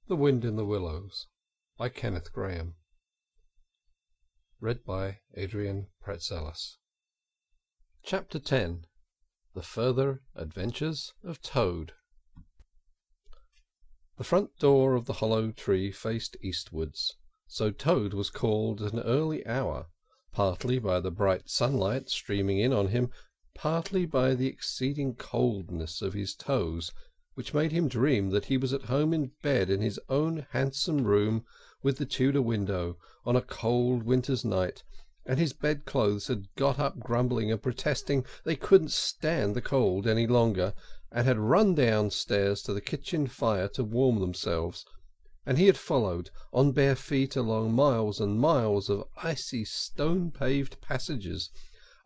The Wind in the Willows by Kenneth Grahame. Read by Adrian Praetzellis. Chapter 10. The Further Adventures of Toad. The front door of the hollow tree faced eastwards, so Toad was called at an early hour, partly by the bright sunlight streaming in on him, partly by the exceeding coldness of his toes, which made him dream that he was at home in bed in his own handsome room with the Tudor window on a cold winter's night, and his bedclothes had got up grumbling and protesting they couldn't stand the cold any longer, and had run downstairs to the kitchen fire to warm themselves, and he had followed on bare feet along miles and miles of icy stone-paved passages,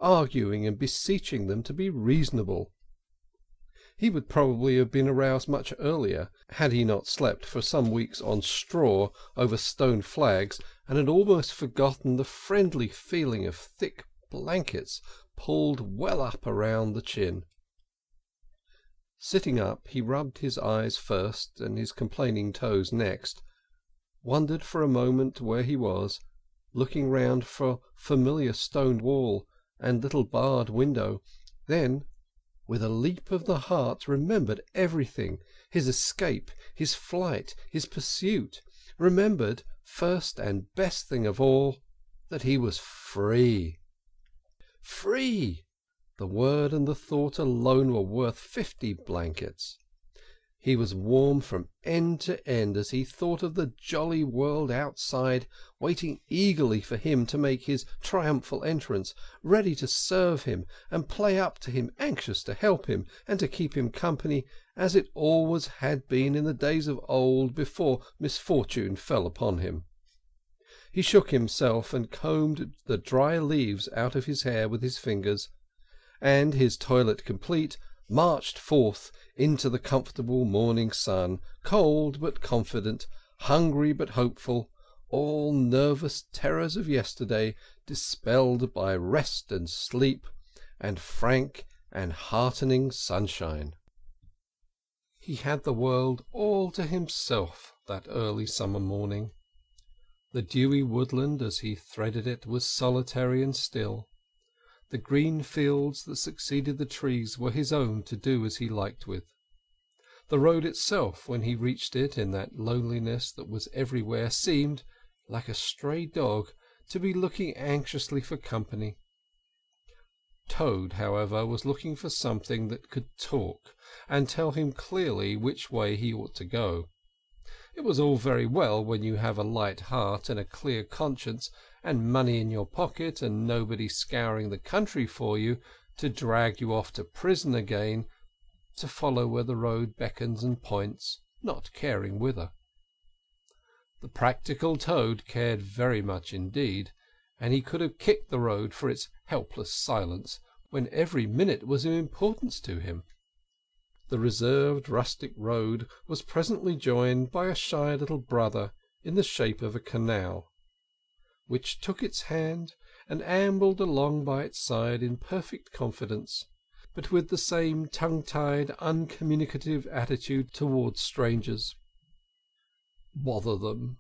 arguing and beseeching them to be reasonable. He would probably have been aroused much earlier, had he not slept for some weeks on straw over stone flags, and had almost forgotten the friendly feeling of thick blankets pulled well up around the chin. Sitting up, he rubbed his eyes first and his complaining toes next, wondered for a moment where he was, looking round for familiar stone wall and little barred window, then, with a leap of the heart, remembered everything, his escape, his flight, his pursuit, remembered, first and best thing of all, that he was free. Free! The word and the thought alone were worth 50 blankets. He was warm from end to end as he thought of the jolly world outside, waiting eagerly for him to make his triumphal entrance, ready to serve him and play up to him, anxious to help him and to keep him company, as it always had been in the days of old before misfortune fell upon him. He shook himself and combed the dry leaves out of his hair with his fingers, and, his toilet complete, marched forth into the comfortable morning sun, cold but confident, hungry but hopeful, all nervous terrors of yesterday dispelled by rest and sleep, and frank and heartening sunshine. He had the world all to himself that early summer morning. The dewy woodland as he threaded it was solitary and still. The green fields that succeeded the trees were his own to do as he liked with. The road itself, when he reached it in that loneliness that was everywhere, seemed, like a stray dog, to be looking anxiously for company. Toad, however, was looking for something that could talk, and tell him clearly which way he ought to go. It was all very well when you have a light heart and a clear conscience, and money in your pocket, and nobody scouring the country for you to drag you off to prison again, to follow where the road beckons and points, not caring whither. The practical Toad cared very much indeed, and he could have kicked the road for its helpless silence, when every minute was of importance to him. The reserved rustic road was presently joined by a shy little brother in the shape of a canal, which took its hand and ambled along by its side in perfect confidence, but with the same tongue-tied, uncommunicative attitude towards strangers. "Bother them,"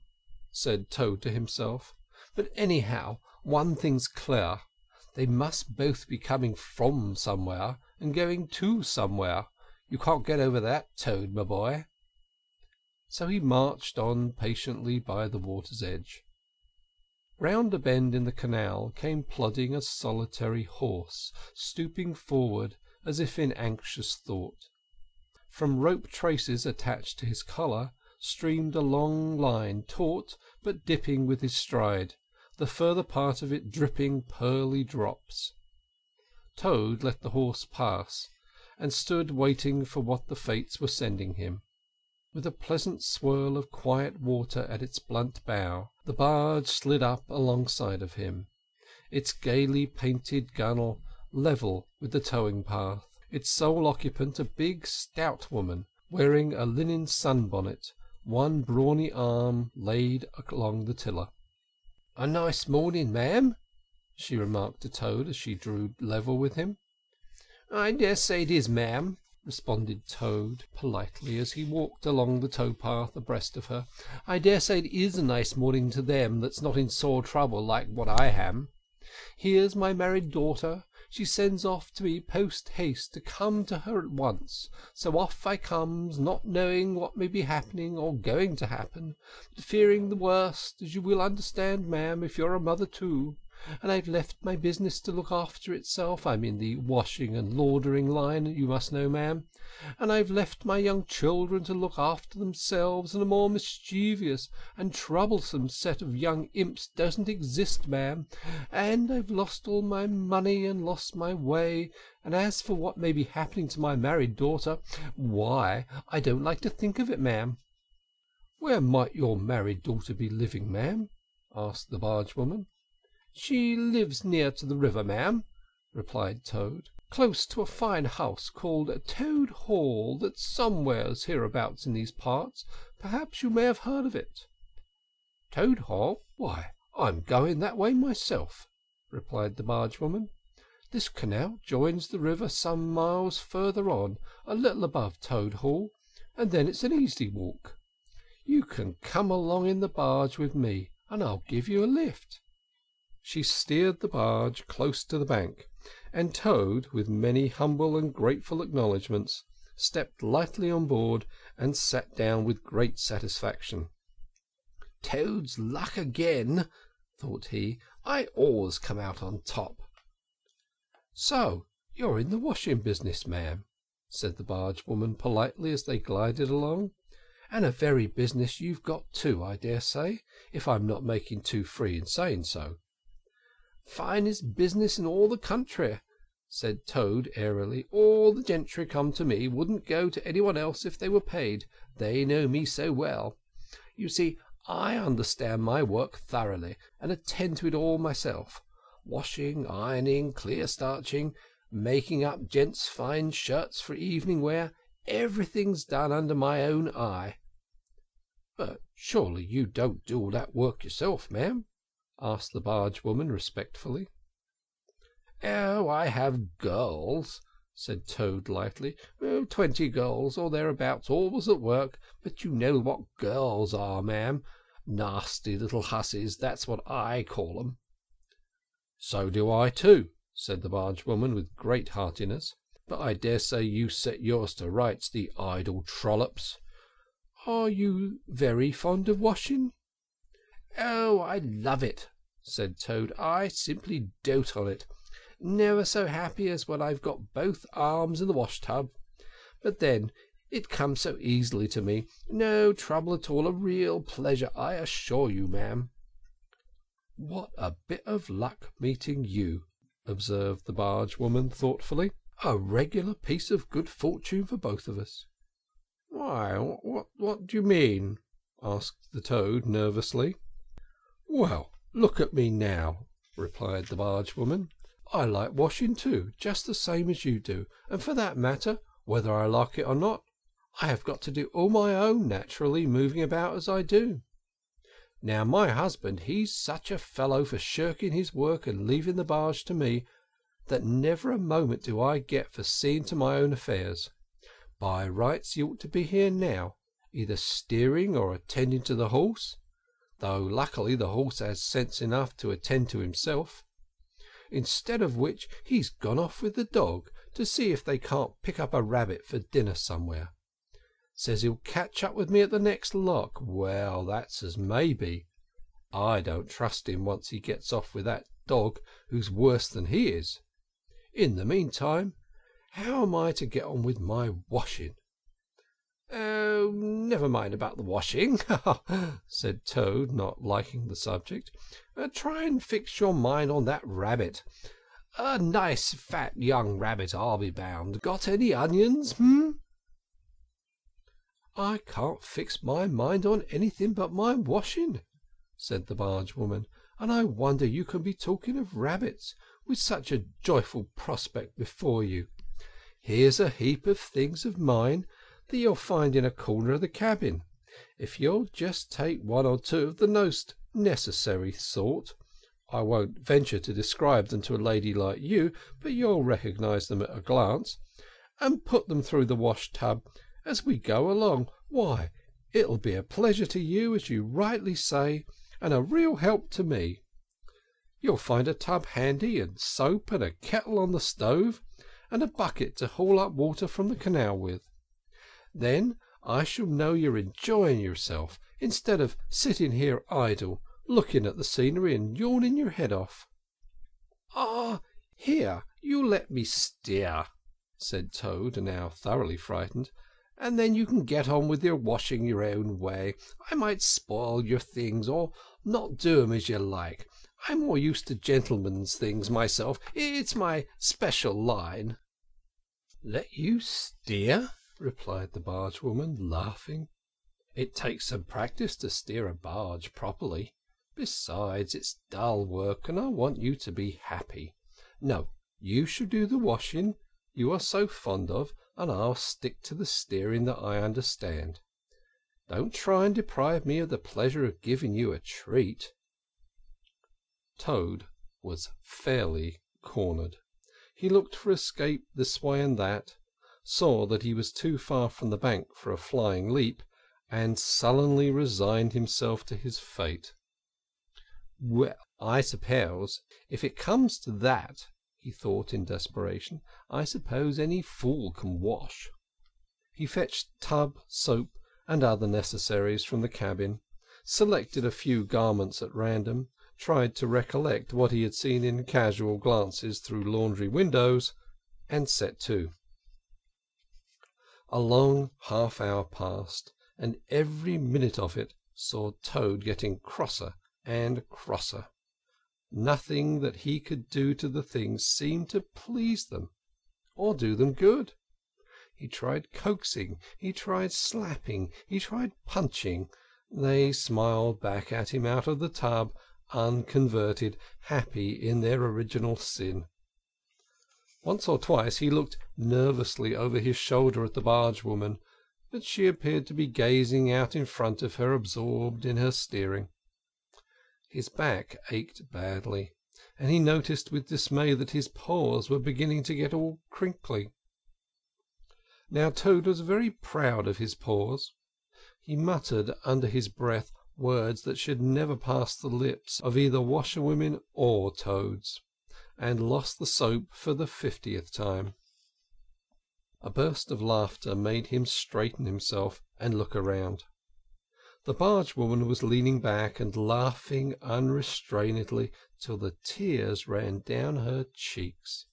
said Toad to himself. "But anyhow, one thing's clear. They must both be coming from somewhere and going to somewhere. You can't get over that, Toad, my boy." So he marched on patiently by the water's edge. Round a bend in the canal came plodding a solitary horse, stooping forward as if in anxious thought. From rope traces attached to his collar streamed a long line, taut but dipping with his stride, the further part of it dripping pearly drops. Toad let the horse pass, and stood waiting for what the fates were sending him. With a pleasant swirl of quiet water at its blunt bow, the barge slid up alongside of him, its gaily painted gunwale level with the towing path, its sole occupant a big stout woman, wearing a linen sunbonnet, one brawny arm laid along the tiller. "A nice morning, ma'am," she remarked to Toad as she drew level with him. "I daresay it is, ma'am," responded Toad politely, as he walked along the towpath abreast of her. "I daresay it is a nice morning to them that's not in sore trouble like what I am. Here's my married daughter. She sends off to me post-haste to come to her at once. So off I comes, not knowing what may be happening or going to happen, but fearing the worst, as you will understand, ma'am, if you're a mother too. And I've left my business to look after itself. I'm in the washing and laundering line, you must know, ma'am. And I've left my young children to look after themselves, and a more mischievous and troublesome set of young imps doesn't exist, ma'am. And I've lost all my money and lost my way. And as for what may be happening to my married daughter, why, I don't like to think of it, ma'am." "Where might your married daughter be living, ma'am?" asked the bargewoman. "She lives near to the river, ma'am," replied Toad, "close to a fine house called Toad Hall that's somewheres hereabouts in these parts. Perhaps you may have heard of it." "Toad Hall? Why, I'm going that way myself," replied the bargewoman. "This canal joins the river some miles further on, a little above Toad Hall, and then it's an easy walk. You can come along in the barge with me, and I'll give you a lift." She steered the barge close to the bank, and Toad, with many humble and grateful acknowledgments, stepped lightly on board and sat down with great satisfaction. "Toad's luck again," thought he. "I always come out on top." "So you're in the washing business, ma'am," said the bargewoman politely as they glided along. "And a very business you've got too, I daresay, if I'm not making too free in saying so." "Finest business in all the country," said Toad airily. "All the gentry come to me, wouldn't go to anyone else if they were paid. They know me so well. You see, I understand my work thoroughly, and attend to it all myself. Washing, ironing, clear starching, making up gents' fine shirts for evening wear, everything's done under my own eye." "But surely you don't do all that work yourself, ma'am?" asked the bargewoman respectfully. "Oh, I have girls," said Toad lightly. 20 girls or thereabouts, always at work, but you know what girls are, ma'am. Nasty little hussies, that's what I call 'em." "So do I too," said the bargewoman with great heartiness. "But I daresay you set yours to rights, the idle trollops. Are you very fond of washing?" "Oh, I love it," said Toad. "I simply dote on it. Never so happy as when I've got both arms in the wash tub. But then, it comes so easily to me. No trouble at all. A real pleasure, I assure you, ma'am." "What a bit of luck meeting you," observed the bargewoman thoughtfully. "A regular piece of good fortune for both of us." "Why, what do you mean?" asked the Toad nervously. "Well, look at me now," replied the bargewoman. "I like washing too, just the same as you do, and for that matter, whether I like it or not, I have got to do all my own naturally, moving about as I do. Now my husband, he's such a fellow for shirking his work and leaving the barge to me, that never a moment do I get for seeing to my own affairs. By rights he ought to be here now, either steering or attending to the horse, though luckily the horse has sense enough to attend to himself. Instead of which he's gone off with the dog to see if they can't pick up a rabbit for dinner somewhere. Says he'll catch up with me at the next lock. Well, that's as may be. I don't trust him once he gets off with that dog, who's worse than he is. In the meantime, how am I to get on with my washing?" "Oh, never mind about the washing," said Toad, not liking the subject. "Try and fix your mind on that rabbit. A nice fat young rabbit, I'll be bound. Got any onions, "I can't fix my mind on anything but my washing," said the bargewoman, "and I wonder you can be talking of rabbits with such a joyful prospect before you. Here's a heap of things of mine that you'll find in a corner of the cabin. If you'll just take one or two of the most necessary sort, I won't venture to describe them to a lady like you, but you'll recognise them at a glance, and put them through the wash-tub as we go along. Why, it'll be a pleasure to you, as you rightly say, and a real help to me. You'll find a tub handy, and soap, and a kettle on the stove, and a bucket to haul up water from the canal with. Then I shall know you're enjoying yourself, instead of sitting here idle, looking at the scenery and yawning your head off." "Ah, here, you let me steer," said Toad, now thoroughly frightened, "and then you can get on with your washing your own way. I might spoil your things, or not do 'em as you like. I'm more used to gentlemen's things myself. It's my special line." "Let you steer?" replied the bargewoman, laughing. "It takes some practice to steer a barge properly. Besides, it's dull work, and I want you to be happy. No, you shall do the washing you are so fond of, and I'll stick to the steering that I understand. Don't try and deprive me of the pleasure of giving you a treat." Toad was fairly cornered. He looked for escape this way and that, saw that he was too far from the bank for a flying leap, and sullenly resigned himself to his fate. "Well, I suppose, if it comes to that," he thought in desperation, "I suppose any fool can wash." He fetched tub, soap, and other necessaries from the cabin, selected a few garments at random, tried to recollect what he had seen in casual glances through laundry windows, and set to. A long half-hour passed, and every minute of it saw Toad getting crosser and crosser. Nothing that he could do to the things seemed to please them, or do them good. He tried coaxing, he tried slapping, he tried punching. They smiled back at him out of the tub, unconverted, happy in their original sin. Once or twice he looked nervously over his shoulder at the bargewoman, but she appeared to be gazing out in front of her, absorbed in her steering. His back ached badly, and he noticed with dismay that his paws were beginning to get all crinkly. Now Toad was very proud of his paws. He muttered under his breath words that should never pass the lips of either washerwomen or toads, and lost the soap for the 50th time. A burst of laughter made him straighten himself and look around. The bargewoman was leaning back and laughing unrestrainedly till the tears ran down her cheeks.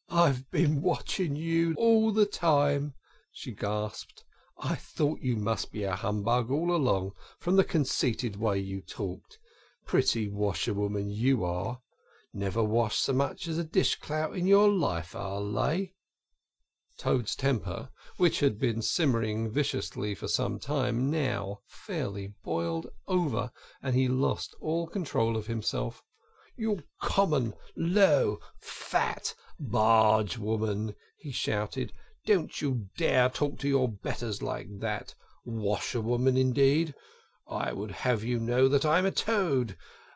"I've been watching you all the time," she gasped. "I thought you must be a humbug all along, from the conceited way you talked. Pretty washerwoman you are. Never washed so much as a dish-clout in your life, I'll lay." Toad's temper, which had been simmering viciously for some time, now fairly boiled over, and he lost all control of himself. "You common, low, fat bargewoman!" he shouted. "Don't you dare talk to your betters like that. Washerwoman, indeed! I would have you know that I'm a toad,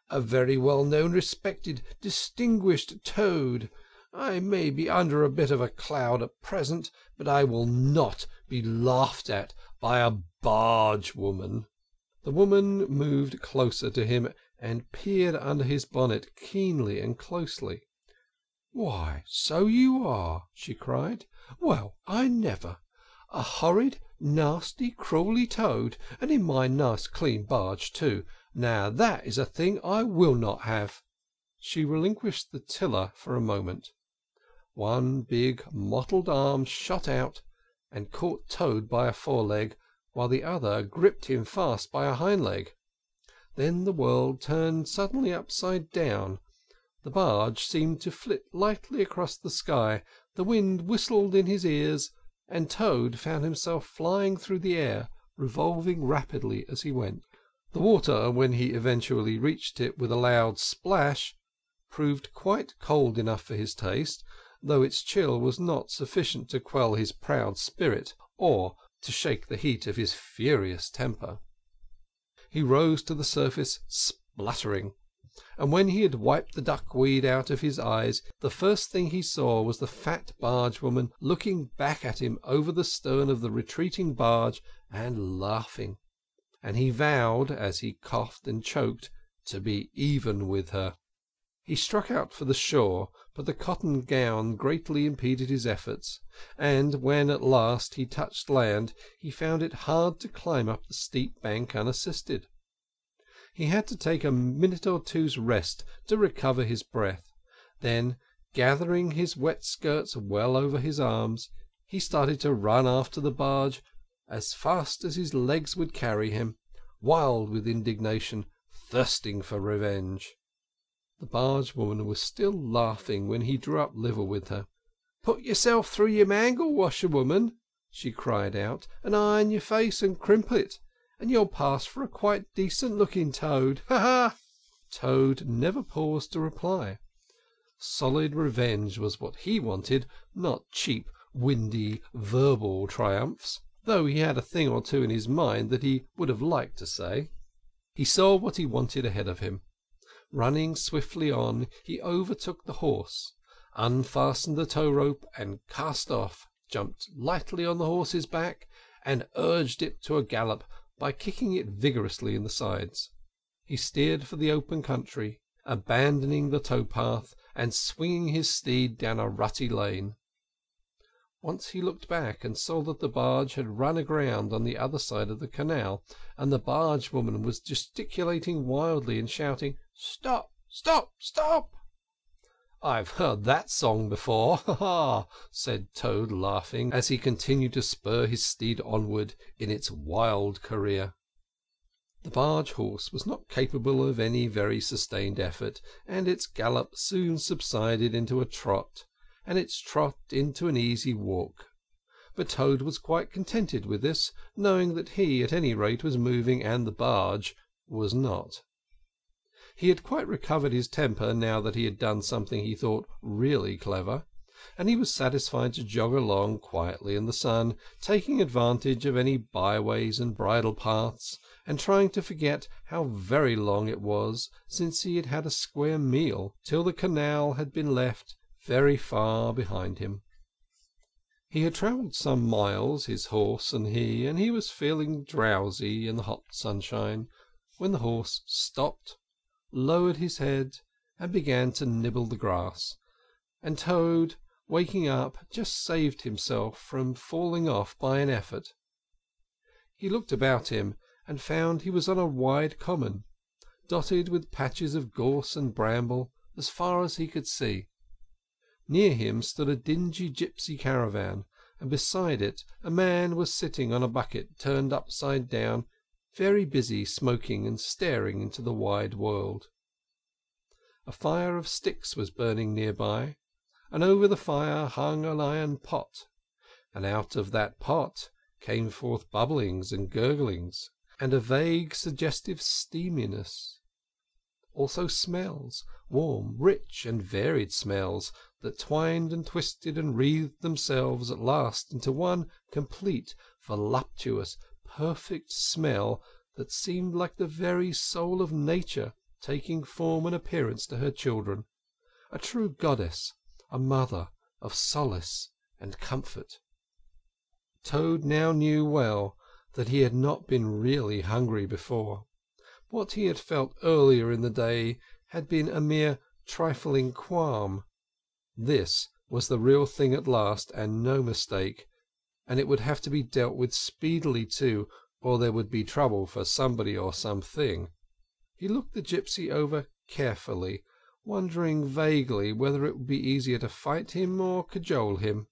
a very well-known, respected, distinguished toad. I may be under a bit of a cloud at present, but I will not be laughed at by a bargewoman." The woman moved closer to him and peered under his bonnet keenly and closely. "Why, so you are!" she cried. "Well, I never! A horrid, nasty, crawly toad, and in my nice clean barge too. Now that is a thing I will not have." She relinquished the tiller for a moment. One big mottled arm shot out and caught Toad by a foreleg, while the other gripped him fast by a hind leg. Then the world turned suddenly upside down. The barge seemed to flit lightly across the sky, the wind whistled in his ears, and Toad found himself flying through the air, revolving rapidly as he went. The water, when he eventually reached it with a loud splash, proved quite cold enough for his taste, though its chill was not sufficient to quell his proud spirit, or to shake the heat of his furious temper. He rose to the surface spluttering. and when he had wiped the duckweed out of his eyes, the first thing he saw was the fat bargewoman looking back at him over the stern of the retreating barge and laughing, and he vowed, as he coughed and choked, to be even with her. He struck out for the shore, but the cotton gown greatly impeded his efforts, and when at last he touched land he found it hard to climb up the steep bank unassisted. He had to take a minute or two's rest to recover his breath. Then, gathering his wet skirts well over his arms, he started to run after the barge as fast as his legs would carry him, wild with indignation, thirsting for revenge. The bargewoman was still laughing when he drew up level with her. "Put yourself through your mangle, washerwoman," she cried out, "and iron your face and crimp it, and you'll pass for a quite decent-looking toad. Ha ha!" Toad never paused to reply. Solid revenge was what he wanted, not cheap, windy, verbal triumphs, though he had a thing or two in his mind that he would have liked to say. He saw what he wanted ahead of him. Running swiftly on, he overtook the horse, unfastened the tow rope and cast off, jumped lightly on the horse's back, and urged it to a gallop by kicking it vigorously in the sides. He steered for the open country, abandoning the towpath and swinging his steed down a rutty lane. Once he looked back and saw that the barge had run aground on the other side of the canal, and the bargewoman was gesticulating wildly and shouting, "Stop! Stop! Stop!" "I've heard that song before, ha ha!" said Toad, laughing, as he continued to spur his steed onward in its wild career. The barge horse was not capable of any very sustained effort, and its gallop soon subsided into a trot, and its trot into an easy walk. But Toad was quite contented with this, knowing that he at any rate was moving and the barge was not. He had quite recovered his temper now that he had done something he thought really clever, and he was satisfied to jog along quietly in the sun, taking advantage of any byways and bridle paths, and trying to forget how very long it was since he had had a square meal, till the canal had been left very far behind him. He had travelled some miles, his horse and he was feeling drowsy in the hot sunshine, when the horse stopped, lowered his head, and began to nibble the grass, and Toad, waking up, just saved himself from falling off by an effort. He looked about him, and found he was on a wide common, dotted with patches of gorse and bramble as far as he could see. Near him stood a dingy gypsy caravan, and beside it a man was sitting on a bucket turned upside down, very busy smoking and staring into the wide world. A fire of sticks was burning near by, and over the fire hung an iron pot, and out of that pot came forth bubblings and gurglings, and a vague suggestive steaminess. Also smells, warm, rich, and varied smells, that twined and twisted and wreathed themselves at last into one complete, voluptuous, perfect smell that seemed like the very soul of nature taking form and appearance to her children, a true goddess, a mother of solace and comfort. Toad now knew well that he had not been really hungry before. What he had felt earlier in the day had been a mere trifling qualm. This was the real thing at last, and no mistake, and it would have to be dealt with speedily too, or there would be trouble for somebody or something. He looked the gypsy over carefully, wondering vaguely whether it would be easier to fight him or cajole him.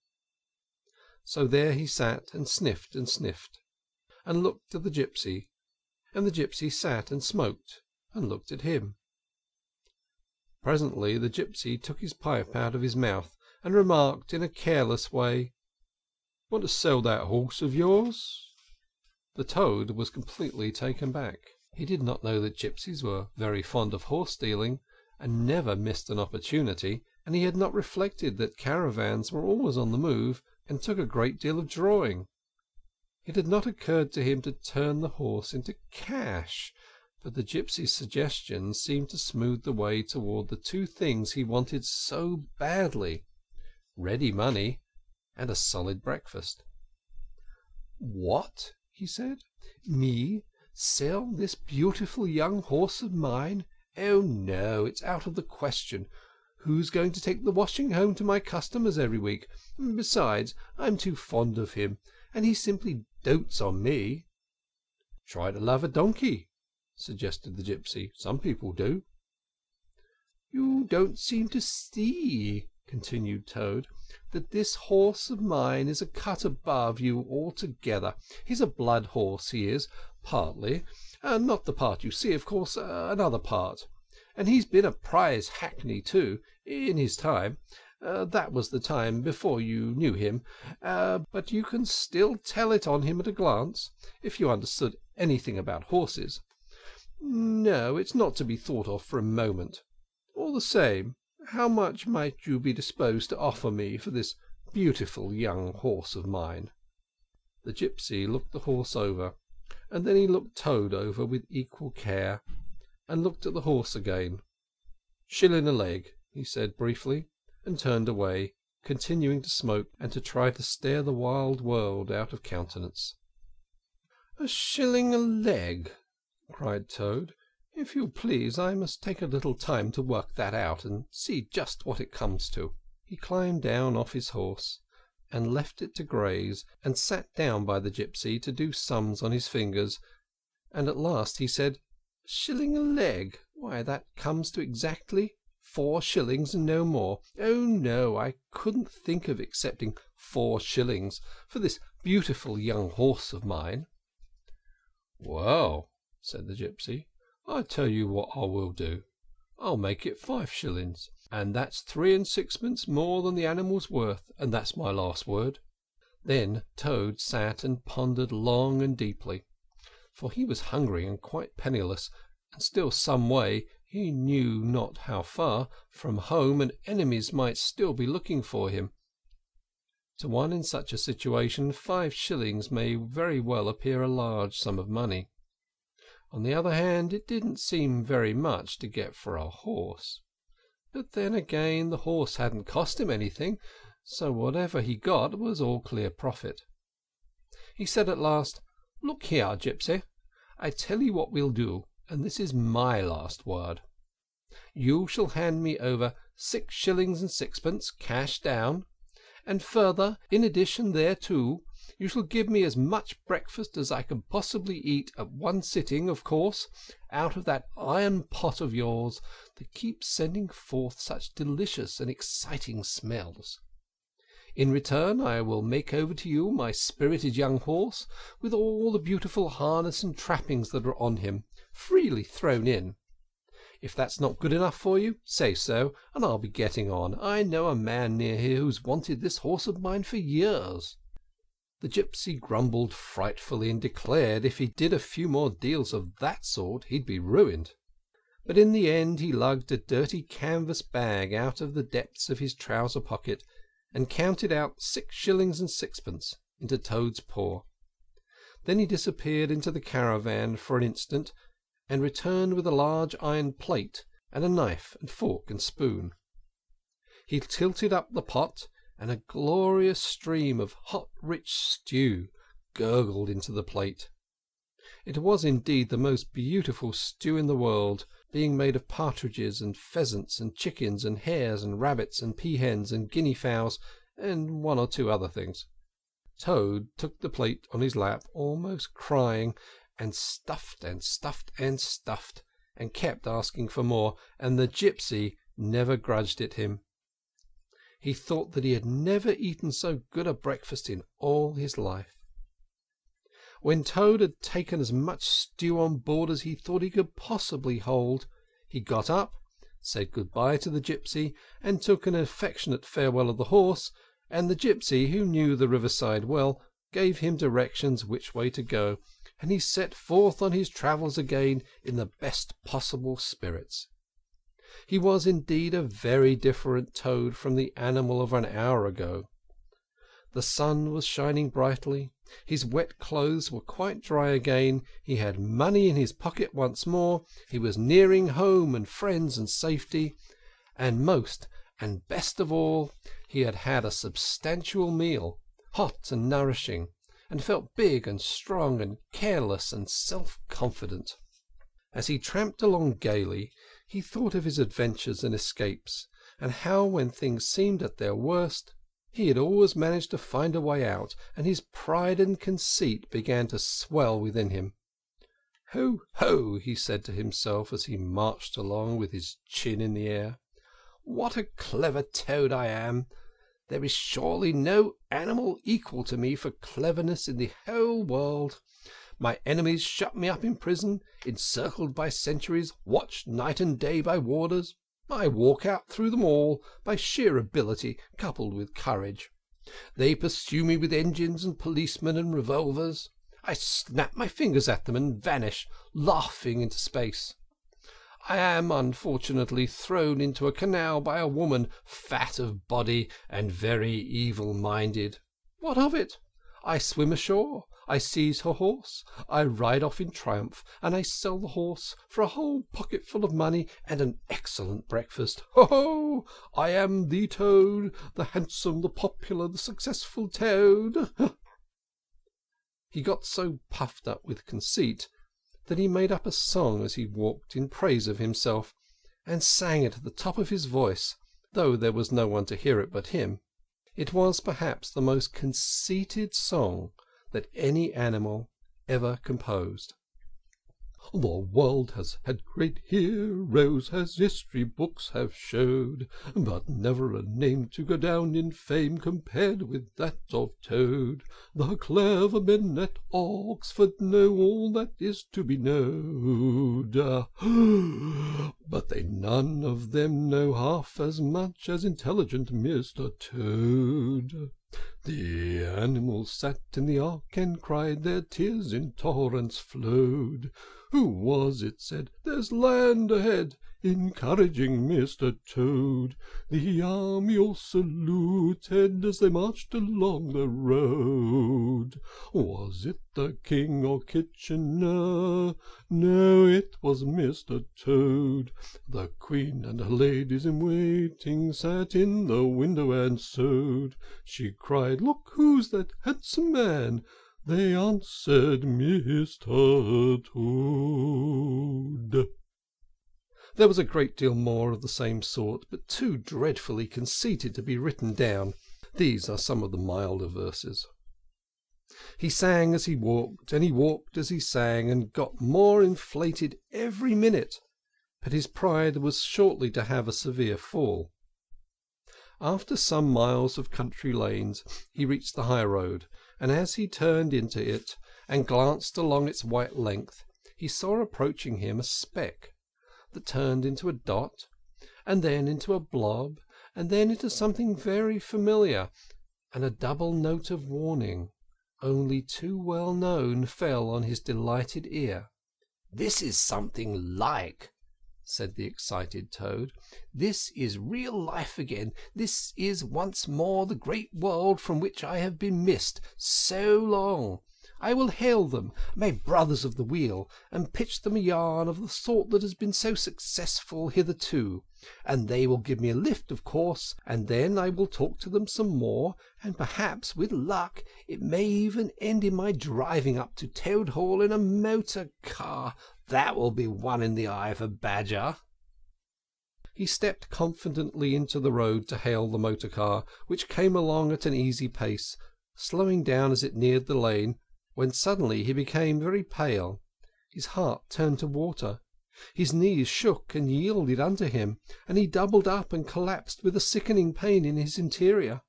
So there he sat and sniffed, and looked at the gypsy, and the gypsy sat and smoked and looked at him. Presently the gypsy took his pipe out of his mouth and remarked in a careless way, "Want to sell that horse of yours?" The Toad was completely taken back. He did not know that gypsies were very fond of horse dealing, and never missed an opportunity, and he had not reflected that caravans were always on the move and took a great deal of drawing. It had not occurred to him to turn the horse into cash. But the gypsy's suggestion seemed to smooth the way toward the two things he wanted so badly: ready money and a solid breakfast. "What?" he said. "Me sell this beautiful young horse of mine? Oh no, it's out of the question. Who's going to take the washing home to my customers every week? Besides, I'm too fond of him, and he simply dotes on me." "Try to love a donkey," suggested the gypsy. "Some people do." "You don't seem to see," continued Toad, "that this horse of mine is a cut above you altogether. He's a blood horse, he is, partly, not the part you see, of course, another part. And he's been a prize hackney too, in his time. That was the time before you knew him, but you can still tell it on him at a glance, if you understood anything about horses. No, it's not to be thought of for a moment. All the same, how much might you be disposed to offer me for this beautiful young horse of mine?" The gypsy looked the horse over, and then he looked Toad over with equal care, and looked at the horse again. "Shilling a leg," he said briefly, and turned away, continuing to smoke and to try to stare the wild world out of countenance. "A shilling a leg!" cried Toad. "If you please, I must take a little time to work that out and see just what it comes to." He climbed down off his horse and left it to graze, and sat down by the gypsy to do sums on his fingers, and at last he said, "Shilling a leg? Why, that comes to exactly 4 shillings and no more. Oh no, I couldn't think of accepting 4 shillings for this beautiful young horse of mine." "Well," said the gypsy, "I tell you what I will do. I'll make it 5 shillings, and that's 3 and 6pence more than the animal's worth, and that's my last word." Then Toad sat and pondered long and deeply, for he was hungry and quite penniless, and still some way, he knew not how far, from home, and enemies might still be looking for him. To one in such a situation 5 shillings may very well appear a large sum of money. On the other hand, it didn't seem very much to get for a horse. But then again, the horse hadn't cost him anything, so whatever he got was all clear profit. He said at last, "Look here, gypsy, I tell you what we'll do, and this is my last word. You shall hand me over 6 shillings and 6pence cash down, and further, in addition thereto, you shall give me as much breakfast as I can possibly eat at one sitting, of course, out of that iron pot of yours that keeps sending forth such delicious and exciting smells. In return, I will make over to you my spirited young horse, with all the beautiful harness and trappings that are on him, freely thrown in. If that's not good enough for you, say so, and I'll be getting on. I know a man near here who's wanted this horse of mine for years." The gypsy grumbled frightfully, and declared if he did a few more deals of that sort he'd be ruined. But in the end he lugged a dirty canvas bag out of the depths of his trouser pocket, and counted out 6 shillings and 6pence into Toad's paw. Then he disappeared into the caravan for an instant, and returned with a large iron plate and a knife and fork and spoon. He tilted up the pot, and a glorious stream of hot rich stew gurgled into the plate. It was indeed the most beautiful stew in the world, being made of partridges and pheasants and chickens and hares and rabbits and peahens and guinea fowls and 1 or 2 other things. Toad took the plate on his lap, almost crying, and stuffed and stuffed and stuffed, and kept asking for more, and the gypsy never grudged it him. He thought that he had never eaten so good a breakfast in all his life. When Toad had taken as much stew on board as he thought he could possibly hold, he got up, said good-bye to the gypsy, and took an affectionate farewell of the horse, and the gypsy, who knew the riverside well, gave him directions which way to go, and he set forth on his travels again in the best possible spirits. He was indeed a very different Toad from the animal of an hour ago. The sun was shining brightly, his wet clothes were quite dry again, he had money in his pocket once more, he was nearing home and friends and safety, and most and best of all, he had had a substantial meal, hot and nourishing, and felt big and strong and careless and self-confident. As he tramped along gaily, he thought of his adventures and escapes, and how when things seemed at their worst, he had always managed to find a way out, and his pride and conceit began to swell within him. "Ho, ho," he said to himself as he marched along with his chin in the air. "What a clever toad I am! There is surely no animal equal to me for cleverness in the whole world. My enemies shut me up in prison, encircled by sentries, watched night and day by warders. I walk out through them all by sheer ability coupled with courage. They pursue me with engines and policemen and revolvers. I snap my fingers at them and vanish, laughing into space. I am unfortunately thrown into a canal by a woman fat of body and very evil-minded. What of it? I swim ashore, I seize her horse, I ride off in triumph, and I sell the horse for a whole pocketful of money and an excellent breakfast. Ho, ho! I am the Toad, the handsome, the popular, the successful Toad." He got so puffed up with conceit that he made up a song as he walked in praise of himself, and sang it at the top of his voice, though there was no one to hear it but him. It was perhaps the most conceited song that any animal ever composed. "The world has had great heroes, as history books have showed, but never a name to go down in fame compared with that of Toad. The clever men at Oxford know all that is to be knowed, but they none of them know half as much as intelligent Mr. Toad. The animals sat in the ark and cried, their tears in torrents flowed. Who was it said, 'There's land ahead,' encouraging Mr. Toad? The army all saluted as they marched along the road. Was it the King or Kitchener? No, it was Mr. Toad. The Queen and her ladies in waiting sat in the window and sewed. She cried, 'Look, who's that handsome man?' They answered, 'Mr. Toad.'" There was a great deal more of the same sort, but too dreadfully conceited to be written down. These are some of the milder verses. He sang as he walked, and he walked as he sang, and got more inflated every minute, but his pride was shortly to have a severe fall. After some miles of country lanes he reached the high road, and as he turned into it and glanced along its white length, he saw approaching him a speck that turned into a dot, and then into a blob, and then into something very familiar, and a double note of warning, only too well known, fell on his delighted ear. "This is something like," said the excited Toad. "This is real life again. This is once more the great world from which I have been missed so long. I will hail them, my brothers of the wheel, and pitch them a yarn of the sort that has been so successful hitherto, and they will give me a lift, of course, and then I will talk to them some more, and perhaps, with luck, it may even end in my driving up to Toad Hall in a motor car. That will be one in the eye of a badger." He stepped confidently into the road to hail the motor car, which came along at an easy pace, slowing down as it neared the lane, when suddenly he became very pale. His heart turned to water. His knees shook and yielded under him, and he doubled up and collapsed with a sickening pain in his interior.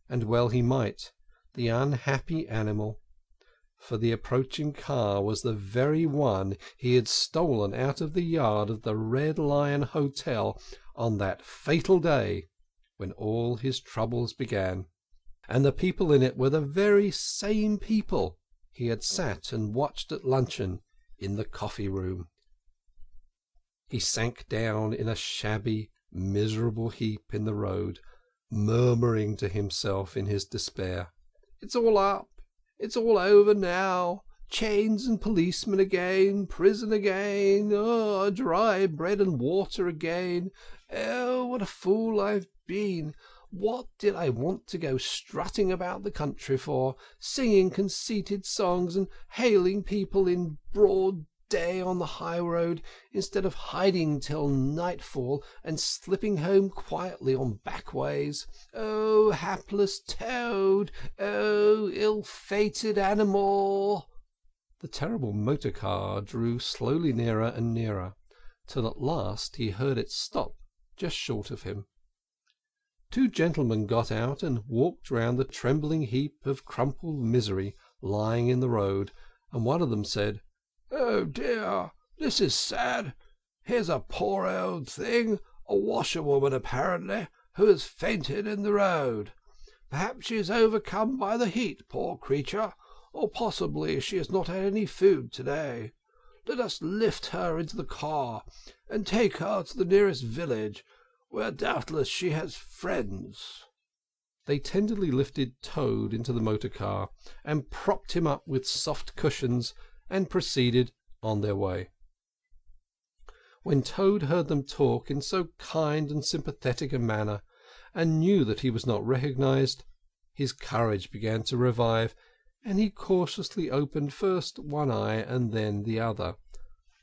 And well he might, the unhappy animal, for the approaching car was the very one he had stolen out of the yard of the Red Lion Hotel on that fatal day when all his troubles began, and the people in it were the very same people he had sat and watched at luncheon in the coffee-room. He sank down in a shabby, miserable heap in the road, murmuring to himself in his despair, It's all up. It's all over now. Chains and policemen again, prison again, oh, dry bread and water again. Oh, what a fool I've been. What did I want to go strutting about the country for, singing conceited songs and hailing people in broad day on the high road, instead of hiding till nightfall and slipping home quietly on back ways? Oh, hapless Toad! Oh, ill-fated animal! The terrible motor car drew slowly nearer and nearer, till at last he heard it stop just short of him. Two gentlemen got out and walked round the trembling heap of crumpled misery lying in the road, and one of them said, "Oh dear, this is sad. Here's a poor old thing, a washerwoman apparently, who has fainted in the road. Perhaps she is overcome by the heat, poor creature, or possibly she has not had any food to-day. Let us lift her into the car and take her to the nearest village, where doubtless she has friends." They tenderly lifted Toad into the motor car and propped him up with soft cushions and proceeded on their way. When Toad heard them talk in so kind and sympathetic a manner, and knew that he was not recognized, his courage began to revive, and he cautiously opened first one eye and then the other.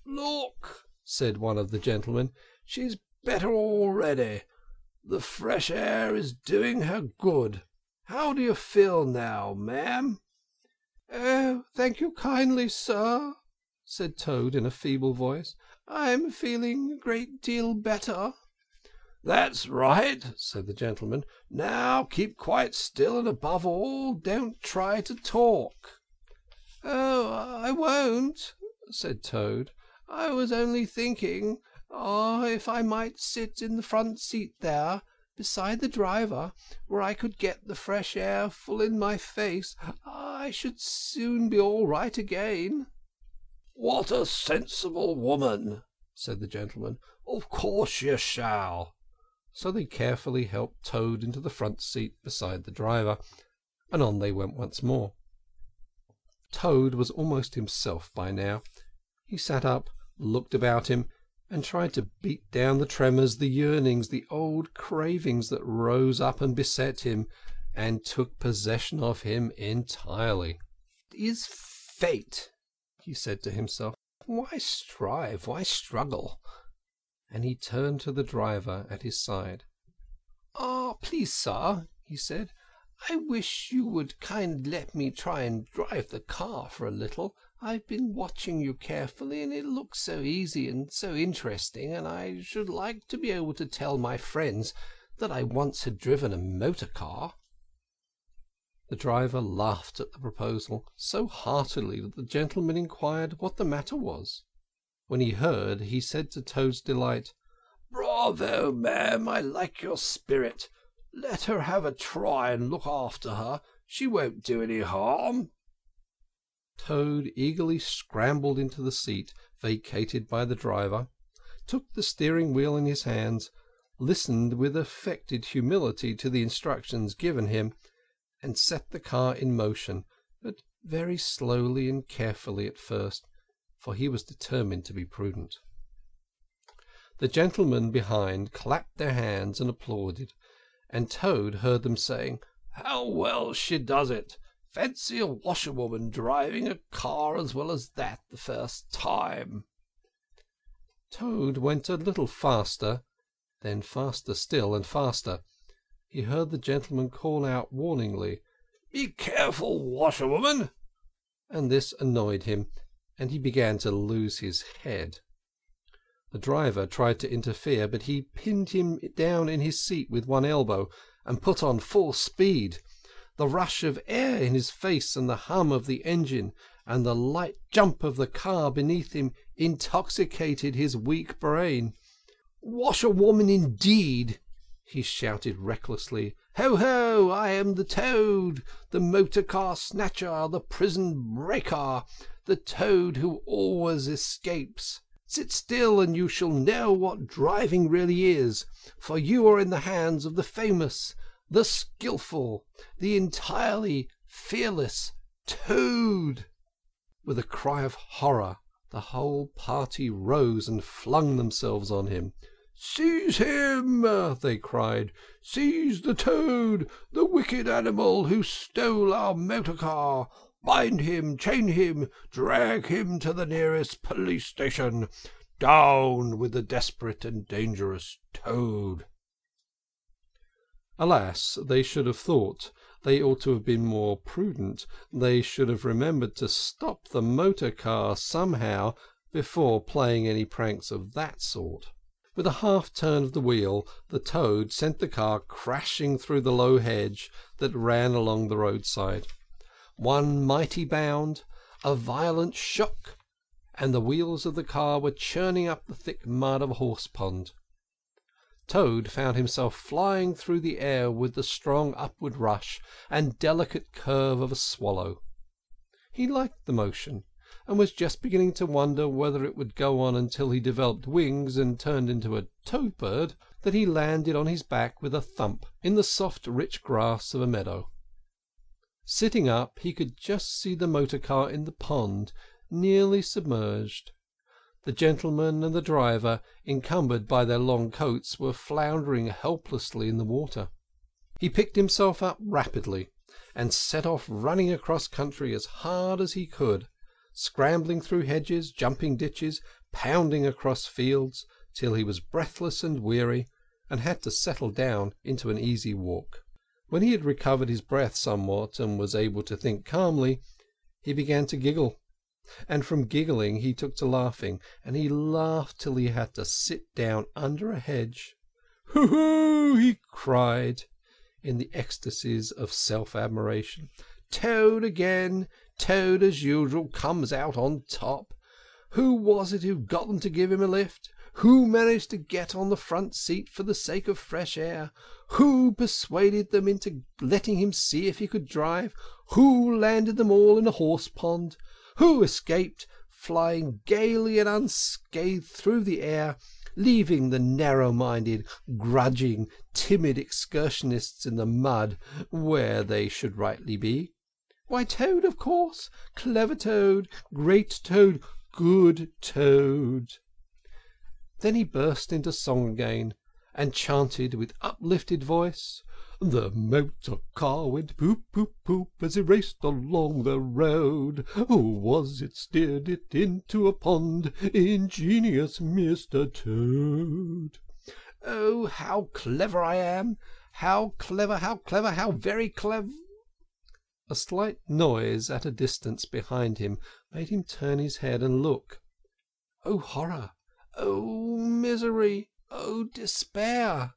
"Look," said one of the gentlemen, "she's better already. The fresh air is doing her good. How do you feel now, ma'am?" "Oh, thank you kindly, sir," said Toad in a feeble voice. "I'm feeling a great deal better." "That's right," said the gentleman. "Now keep quite still, and above all, don't try to talk." "Oh, I won't," said Toad. "I was only thinking, if I might sit in the front seat there, beside the driver, where I could get the fresh air full in my face, I should soon be all right again." "What a sensible woman," said the gentleman. "Of course you shall." So they carefully helped Toad into the front seat beside the driver, and on they went once more. Toad was almost himself by now. He sat up, looked about him, and tried to beat down the tremors, the yearnings, the old cravings that rose up and beset him, and took possession of him entirely. "It is fate," he said to himself. "Why strive? Why struggle?" And he turned to the driver at his side. "Please, sir," he said, "I wish you would kindly let me try and drive the car for a little. I've been watching you carefully, and it looks so easy and so interesting, and I should like to be able to tell my friends that I once had driven a motor car." The driver laughed at the proposal so heartily that the gentleman inquired what the matter was. When he heard, he said to Toad's delight, "Bravo, ma'am, I like your spirit. Let her have a try and look after her. She won't do any harm." Toad eagerly scrambled into the seat vacated by the driver, took the steering wheel in his hands, listened with affected humility to the instructions given him, and set the car in motion, but very slowly and carefully at first, for he was determined to be prudent. The gentlemen behind clapped their hands and applauded, and Toad heard them saying, "How well she does it! Fancy a washerwoman driving a car as well as that the first time." Toad went a little faster, then faster still and faster. He heard the gentleman call out warningly, "Be careful, washerwoman!" and this annoyed him, and he began to lose his head. The driver tried to interfere, but he pinned him down in his seat with one elbow, and put on full speed. The rush of air in his face, and the hum of the engine, and the light jump of the car beneath him intoxicated his weak brain. "Washerwoman indeed!" he shouted recklessly. "Ho, ho! I am the Toad, the motor car snatcher, the prison breaker, the Toad who always escapes. Sit still, and you shall know what driving really is, for you are in the hands of the famous, the skilful, the entirely fearless Toad! With a cry of horror, the whole party rose and flung themselves on him. "Seize him!" they cried. "Seize the Toad, the wicked animal who stole our motor car! Bind him, chain him, drag him to the nearest police station! Down with the desperate and dangerous Toad!" Alas, they should have thought. They ought to have been more prudent. They should have remembered to stop the motor car somehow before playing any pranks of that sort. With a half-turn of the wheel, the Toad sent the car crashing through the low hedge that ran along the roadside. One mighty bound, a violent shock, and the wheels of the car were churning up the thick mud of a horse-pond. Toad found himself flying through the air with the strong upward rush and delicate curve of a swallow. He liked the motion, and was just beginning to wonder whether it would go on until he developed wings and turned into a toad bird, that he landed on his back with a thump in the soft rich grass of a meadow. Sitting up, he could just see the motor car in the pond, nearly submerged. The gentleman and the driver, encumbered by their long coats, were floundering helplessly in the water. He picked himself up rapidly, and set off running across country as hard as he could, scrambling through hedges, jumping ditches, pounding across fields, till he was breathless and weary, and had to settle down into an easy walk. When he had recovered his breath somewhat, and was able to think calmly, he began to giggle. And from giggling he took to laughing, and he laughed till he had to sit down under a hedge. "Hoo-hoo!" he cried, in the ecstasies of self-admiration. "Toad again! Toad, as usual, comes out on top! Who was it who got them to give him a lift? Who managed to get on the front seat for the sake of fresh air? Who persuaded them into letting him see if he could drive? Who landed them all in a horse-pond? Who escaped, flying gaily and unscathed through the air, leaving the narrow-minded, grudging, timid excursionists in the mud where they should rightly be? Why, Toad, of course! Clever Toad, great Toad, good Toad!" Then he burst into song again, and chanted with uplifted voice, "The motor car went poop, poop, poop as it raced along the road. Who was it steered it into a pond? Ingenious Mr. Toad. Oh, how clever I am! How clever, how clever, how very clever!" A slight noise at a distance behind him made him turn his head and look. Oh, horror! Oh, misery! Oh, despair!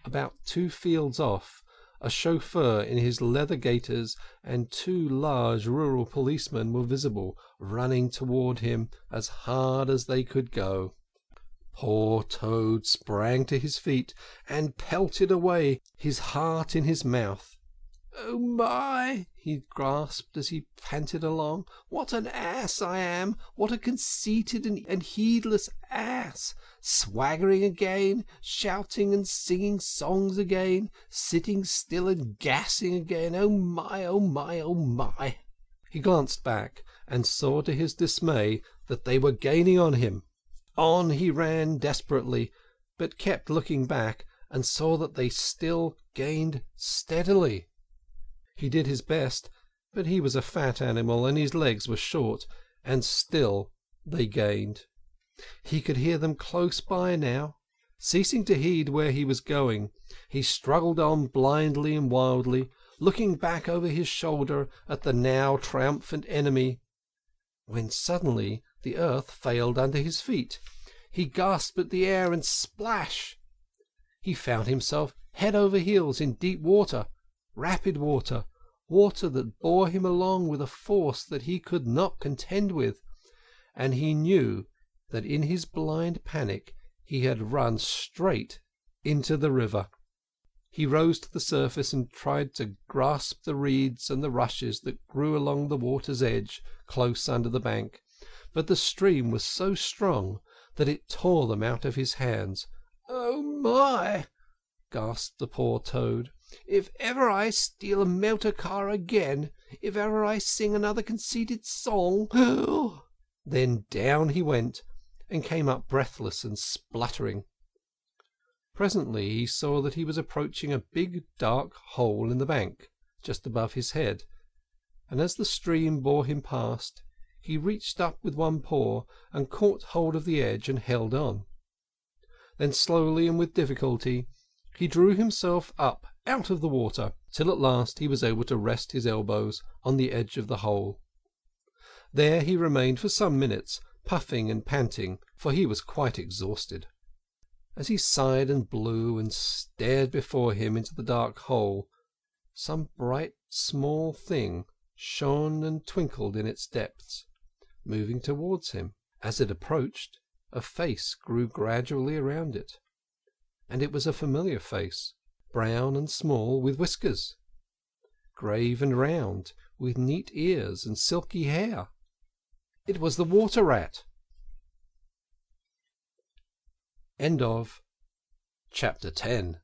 About 2 fields off, a chauffeur in his leather gaiters and 2 large rural policemen were visible, running toward him as hard as they could go. Poor Toad sprang to his feet and pelted away, his heart in his mouth. "Oh, my!" he gasped as he panted along. "What an ass I am! What a conceited and heedless ass! Swaggering again, shouting and singing songs again, sitting still and gassing again. Oh, my, oh, my, oh, my!" He glanced back and saw to his dismay that they were gaining on him. On he ran desperately, but kept looking back and saw that they still gained steadily. He did his best, but he was a fat animal and his legs were short, and still they gained. He could hear them close by now. Ceasing to heed where he was going, he struggled on blindly and wildly, looking back over his shoulder at the now triumphant enemy, when suddenly the earth failed under his feet. He gasped at the air, and splash! He found himself head over heels in deep water, rapid water, water that bore him along with a force that he could not contend with, and he knew that in his blind panic he had run straight into the river. He rose to the surface and tried to grasp the reeds and the rushes that grew along the water's edge close under the bank, but the stream was so strong that it tore them out of his hands. "Oh, my!" gasped the poor Toad. If ever I steal a motorcar again, if ever I sing another conceited song " Then down he went, and came up breathless and spluttering. Presently he saw that he was approaching a big dark hole in the bank, just above his head, and as the stream bore him past, he reached up with one paw and caught hold of the edge and held on. Then slowly and with difficulty he drew himself up out of the water, till at last he was able to rest his elbows on the edge of the hole. There he remained for some minutes, puffing and panting, for he was quite exhausted. As he sighed and blew and stared before him into the dark hole, some bright small thing shone and twinkled in its depths, moving towards him. As it approached, a face grew gradually around it, and it was a familiar face, brown and small, with whiskers, grave and round, with neat ears and silky hair. It was the water rat. End of Chapter 10.